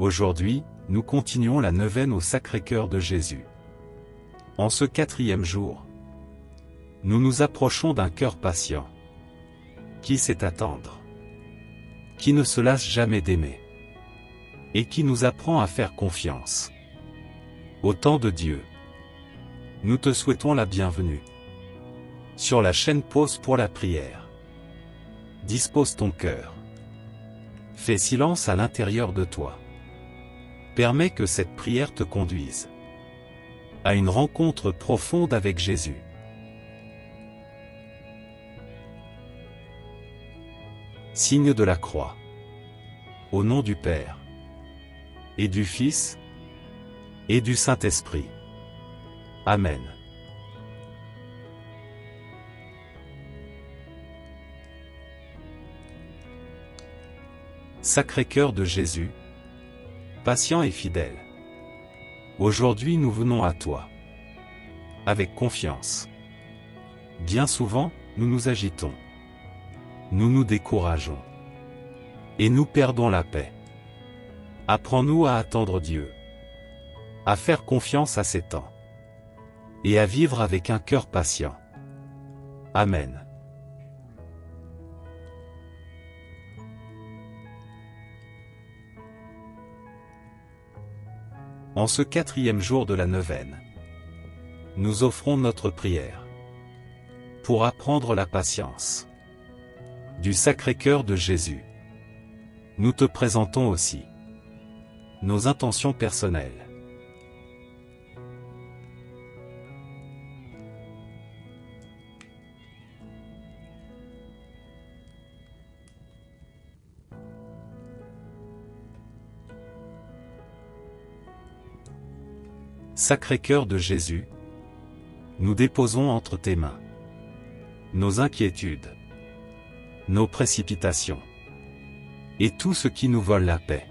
Aujourd'hui, nous continuons la neuvaine au Sacré-Cœur de Jésus. En ce 4e jour, nous nous approchons d'un cœur patient, qui sait attendre, qui ne se lasse jamais d'aimer, et qui nous apprend à faire confiance. Au temps de Dieu, nous te souhaitons la bienvenue. Sur la chaîne Pause pour la prière, dispose ton cœur. Fais silence à l'intérieur de toi. Permets que cette prière te conduise à une rencontre profonde avec Jésus. Signe de la croix. Au nom du Père, et du Fils, et du Saint-Esprit. Amen. Sacré-Cœur de Jésus, patient et fidèle, aujourd'hui nous venons à toi, avec confiance. Bien souvent, nous nous agitons, nous nous décourageons, et nous perdons la paix. Apprends-nous à attendre Dieu, à faire confiance à ses temps, et à vivre avec un cœur patient. Amen. En ce 4e jour de la neuvaine, nous offrons notre prière pour apprendre la patience. Du Sacré-Cœur de Jésus, nous te présentons aussi nos intentions personnelles. Sacré-Cœur de Jésus, nous déposons entre tes mains nos inquiétudes, nos précipitations, et tout ce qui nous vole la paix.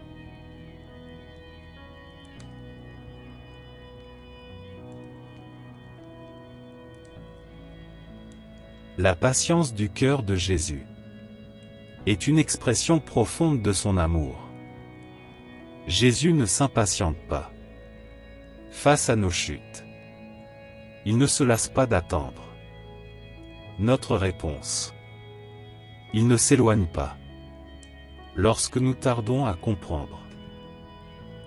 La patience du cœur de Jésus est une expression profonde de son amour. Jésus ne s'impatiente pas face à nos chutes. Il ne se lasse pas d'attendre notre réponse. Il ne s'éloigne pas lorsque nous tardons à comprendre.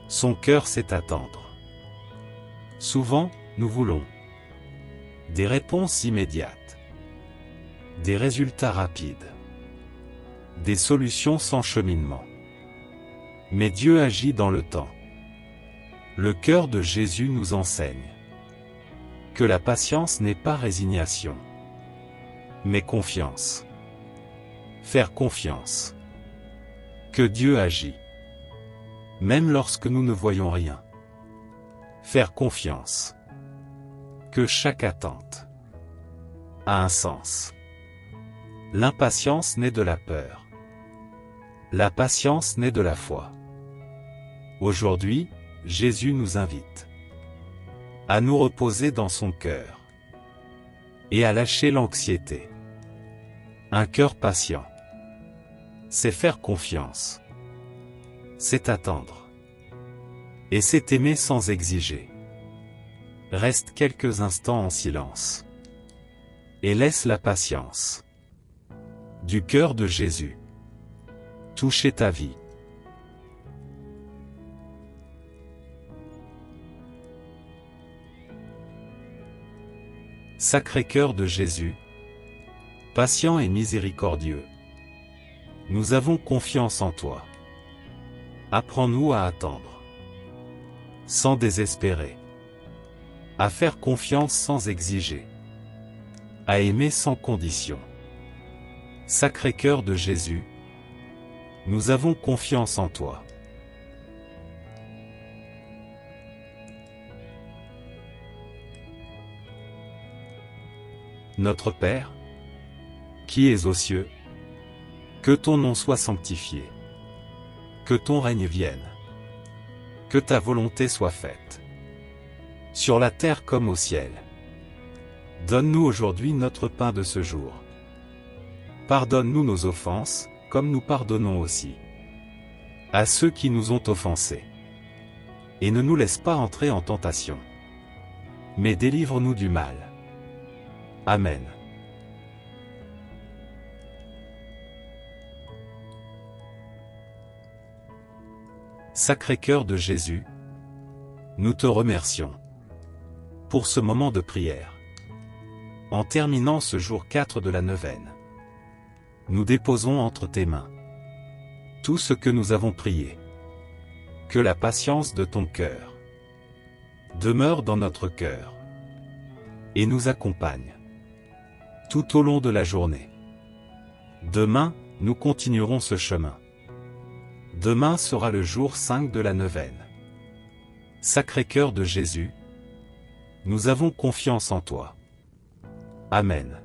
Son cœur sait attendre. Souvent, nous voulons des réponses immédiates, des résultats rapides, des solutions sans cheminement. Mais Dieu agit dans le temps. Le cœur de Jésus nous enseigne que la patience n'est pas résignation, mais confiance. Faire confiance que Dieu agit, même lorsque nous ne voyons rien. Faire confiance que chaque attente a un sens. L'impatience naît de la peur. La patience naît de la foi. Aujourd'hui, Jésus nous invite à nous reposer dans son cœur et à lâcher l'anxiété. Un cœur patient, c'est faire confiance, c'est attendre, et c'est aimer sans exiger. Reste quelques instants en silence, et laisse la patience du cœur de Jésus toucher ta vie. Sacré-Cœur de Jésus, patient et miséricordieux, nous avons confiance en toi. Apprends-nous à attendre, sans désespérer, à faire confiance sans exiger, à aimer sans condition. Sacré-Cœur de Jésus, nous avons confiance en toi. Notre Père, qui es aux cieux, que ton nom soit sanctifié, que ton règne vienne, que ta volonté soit faite, sur la terre comme au ciel. Donne-nous aujourd'hui notre pain de ce jour. Pardonne-nous nos offenses, comme nous pardonnons aussi à ceux qui nous ont offensés. et ne nous laisse pas entrer en tentation. Mais délivre-nous du mal. Amen. Sacré-Cœur de Jésus, nous te remercions pour ce moment de prière. En terminant ce jour 4 de la neuvaine, nous déposons entre tes mains tout ce que nous avons prié. Que la patience de ton cœur demeure dans notre cœur et nous accompagne tout au long de la journée. Demain, nous continuerons ce chemin. Demain sera le jour 5 de la neuvaine. Sacré-Cœur de Jésus, nous avons confiance en toi. Amen.